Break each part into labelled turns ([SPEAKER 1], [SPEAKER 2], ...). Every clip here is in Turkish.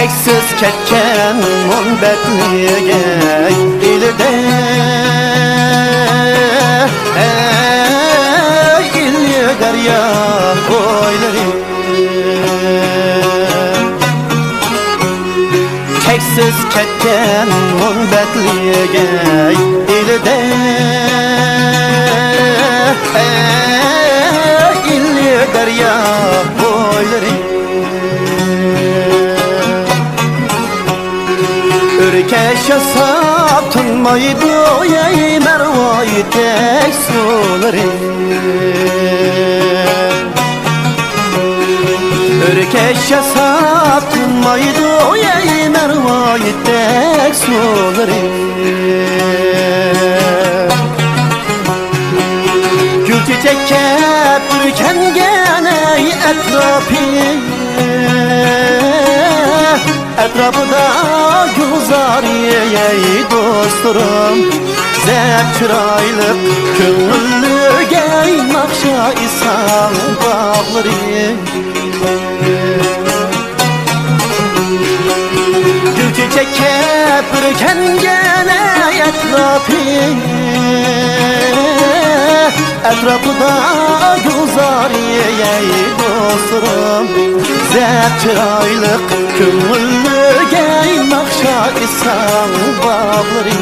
[SPEAKER 1] Çeksiz ketken muhabbetliğe ilde illi derya koyları Çeksiz ketken muhabbetliğe ilde illi derya koyları Ürkeş yasap tunmaydı ey mervayı tek suları Ürkeş yasap tunmaydı ey mervayı tek suları Gül çiçek ürken gene etrafı Etrafıda güzariye dostlarım Zep çıraylık köngüllü gey nakşa isan bağları Gül çiçek kepirken gene etrafı Etrafıda güzariye dostlarım Zep çıraylık köngüllü gey nakşa isan bağları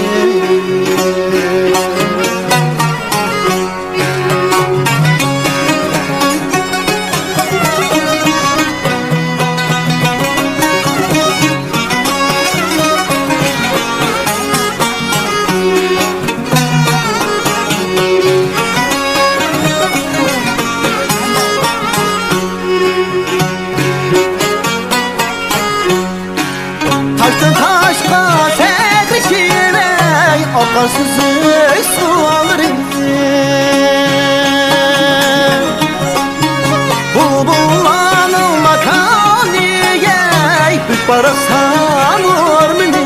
[SPEAKER 1] Taştan taşka sekrişime Akarsız su alırım Bulbulanın makaniye Büt barasan ormini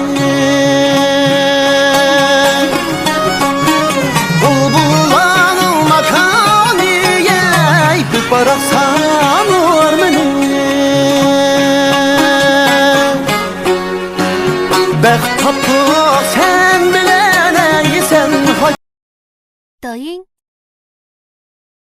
[SPEAKER 1] Bulbulanın makaniye Büt barasan ormini Bəxt tapıq sən bilənəysən
[SPEAKER 2] 抖音